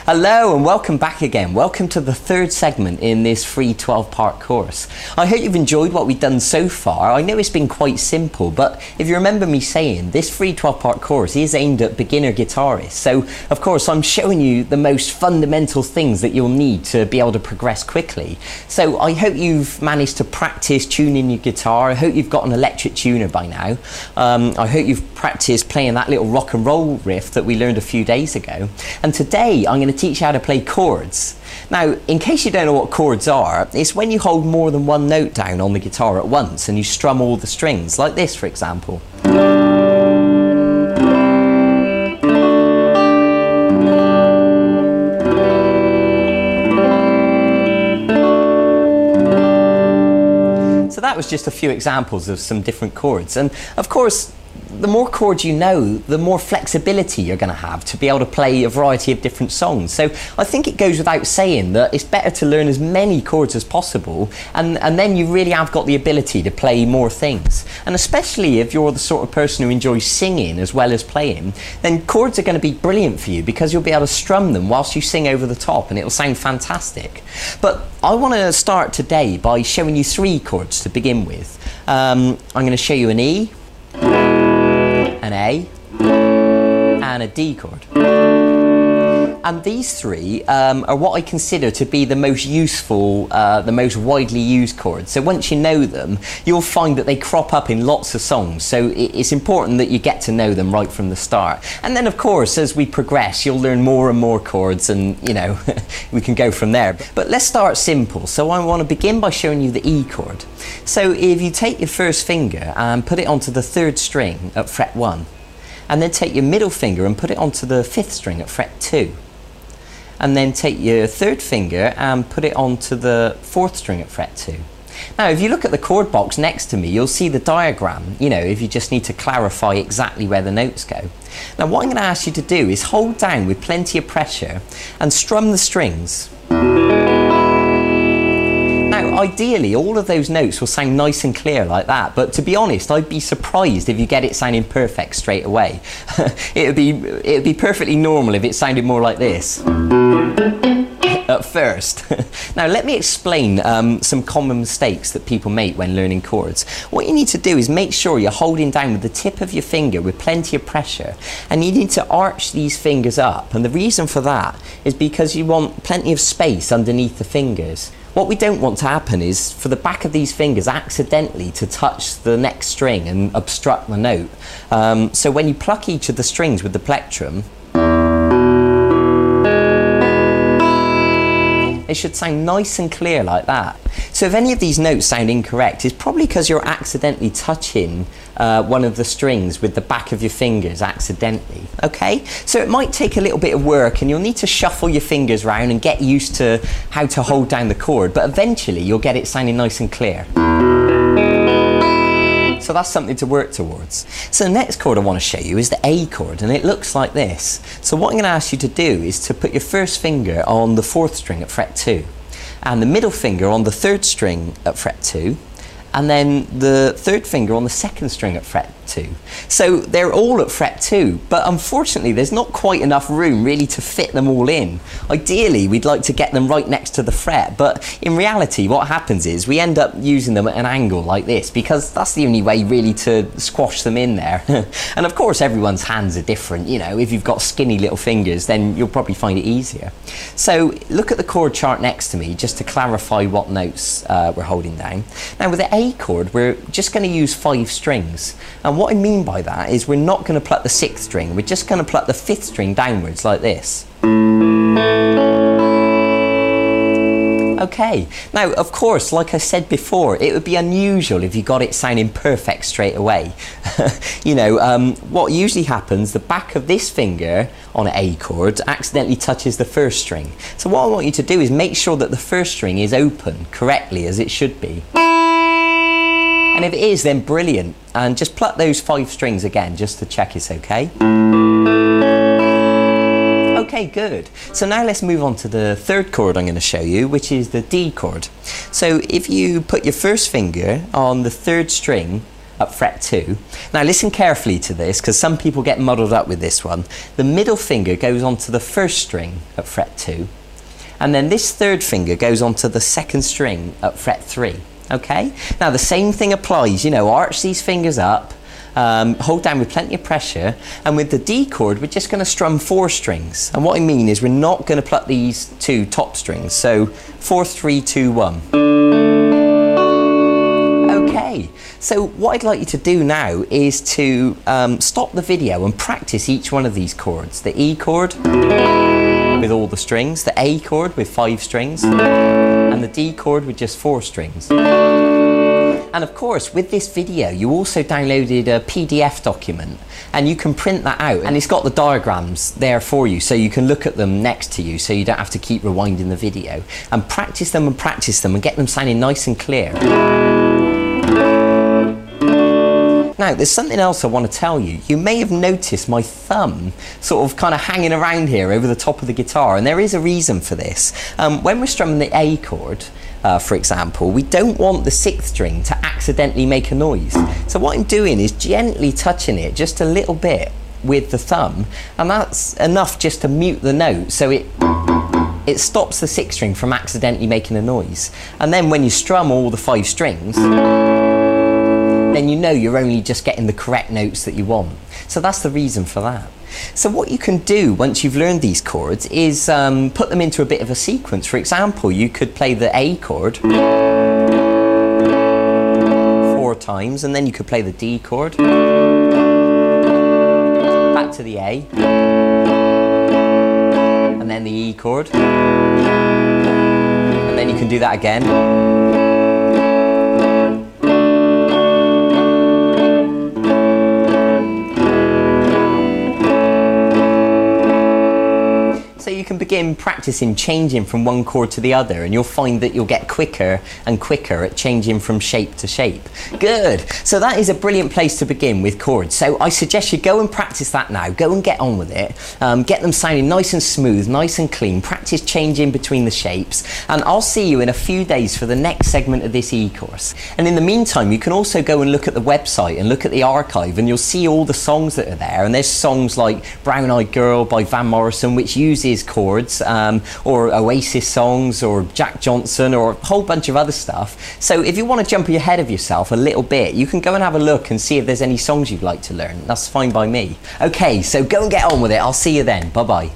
Hello and welcome back again. Welcome to the third segment in this free 12-part course. I hope you've enjoyed what we've done so far. I know it's been quite simple, but if you remember me saying, this free 12-part course is aimed at beginner guitarists. So, of course, I'm showing you the most fundamental things that you'll need to be able to progress quickly. So I hope you've managed to practice tuning your guitar. I hope you've got an electric tuner by now. I hope you've practiced playing that little rock and roll riff that we learned a few days ago. And today I'm going to teach you how to play chords. Now, in case you don't know what chords are, it's when you hold more than one note down on the guitar at once and you strum all the strings, like this for example. So that was just a few examples of some different chords, and of course the more chords you know, the more flexibility you're going to have to be able to play a variety of different songs. So I think it goes without saying that it's better to learn as many chords as possible, and then you really have got the ability to play more things. And especially if you're the sort of person who enjoys singing as well as playing, then chords are going to be brilliant for you because you'll be able to strum them whilst you sing over the top and it'll sound fantastic. But I want to start today by showing you three chords to begin with. I'm going to show you an E, an A, and a D chord. And these three are what I consider to be the most useful, the most widely used chords. So once you know them, you'll find that they crop up in lots of songs. So it's important that you get to know them right from the start. And then of course, as we progress, you'll learn more and more chords and, you know, we can go from there. But let's start simple. So I want to begin by showing you the E chord. So if you take your first finger and put it onto the third string at fret 1, and then take your middle finger and put it onto the fifth string at fret 2. And then take your third finger and put it onto the fourth string at fret 2. Now, if you look at the chord box next to me, you'll see the diagram, you know, if you just need to clarify exactly where the notes go. Now, what I'm going to ask you to do is hold down with plenty of pressure and strum the strings. Now, ideally, all of those notes will sound nice and clear like that, but to be honest, I'd be surprised if you get it sounding perfect straight away. It'd be perfectly normal if it sounded more like this at first. Now, let me explain some common mistakes that people make when learning chords. What you need to do is make sure you're holding down with the tip of your finger with plenty of pressure, and you need to arch these fingers up, and the reason for that is because you want plenty of space underneath the fingers. What we don't want to happen is for the back of these fingers accidentally to touch the next string and obstruct the note. So when you pluck each of the strings with the plectrum, it should sound nice and clear like that. So if any of these notes sound incorrect, it's probably because you're accidentally touching one of the strings with the back of your fingers accidentally, okay? So it might take a little bit of work and you'll need to shuffle your fingers around and get used to how to hold down the chord, but eventually you'll get it sounding nice and clear. So that's something to work towards. So the next chord I want to show you is the A chord, and it looks like this. So what I'm going to ask you to do is to put your first finger on the fourth string at fret 2, and the middle finger on the third string at fret 2, and then the third finger on the second string at fret 2. So they're all at fret 2, but unfortunately there's not quite enough room really to fit them all in. Ideally we'd like to get them right next to the fret, but in reality what happens is we end up using them at an angle like this because that's the only way really to squash them in there. And of course everyone's hands are different, you know, if you've got skinny little fingers then you'll probably find it easier. So look at the chord chart next to me just to clarify what notes we're holding down. Now with the A chord we're just going to use 5 strings, and what I mean by that is we're not going to pluck the 6th string, we're just going to pluck the 5th string downwards like this. Okay, now of course, like I said before, it would be unusual if you got it sounding perfect straight away. You know, what usually happens, the back of this finger on an A chord accidentally touches the first string. So what I want you to do is make sure that the first string is open correctly as it should be. And if it is, then brilliant. And just pluck those 5 strings again, just to check it's okay. Okay, good. So now let's move on to the third chord I'm going to show you, which is the D chord. So if you put your first finger on the third string at fret 2. Now listen carefully to this, because some people get muddled up with this one. The middle finger goes onto the first string at fret 2, and then this third finger goes onto the second string at fret 3. Okay? Now the same thing applies, you know, arch these fingers up, hold down with plenty of pressure, and with the D chord we're just going to strum 4 strings. And what I mean is we're not going to pluck these 2 top strings. So 4, 3, 2, 1. Okay, so what I'd like you to do now is to stop the video and practice each one of these chords. The E chord with all the strings, the A chord with 5 strings, and the D chord with just 4 strings. And of course, with this video, you also downloaded a PDF document, and you can print that out, and it's got the diagrams there for you, so you can look at them next to you, so you don't have to keep rewinding the video. And practice them and get them sounding nice and clear. Now, there's something else I want to tell you. You may have noticed my thumb sort of kind of hanging around here over the top of the guitar, and there is a reason for this. When we're strumming the A chord, for example, we don't want the 6th string to accidentally make a noise. So what I'm doing is gently touching it just a little bit with the thumb, and that's enough just to mute the note, so it stops the 6th string from accidentally making a noise. And then when you strum all the 5 strings, then you know you're only just getting the correct notes that you want. So that's the reason for that. So what you can do once you've learned these chords is put them into a bit of a sequence. For example, you could play the A chord 4 times, and then you could play the D chord, back to the A, and then the E chord, and then you can do that again. So you can begin practicing changing from one chord to the other, and you'll find that you'll get quicker and quicker at changing from shape to shape. Good. So that is a brilliant place to begin with chords. So I suggest you go and practice that now. Go and get on with it. Get them sounding nice and smooth, nice and clean. Practice changing between the shapes. And I'll see you in a few days for the next segment of this e-course. And in the meantime, you can also go and look at the website and look at the archive, and you'll see all the songs that are there. And there's songs like Brown Eyed Girl by Van Morrison, which uses chords, or Oasis songs, or Jack Johnson, or a whole bunch of other stuff. So if you want to jump ahead of yourself a little bit, you can go and have a look and see if there's any songs you'd like to learn. That's fine by me. Okay, so go and get on with it. I'll see you then. Bye bye.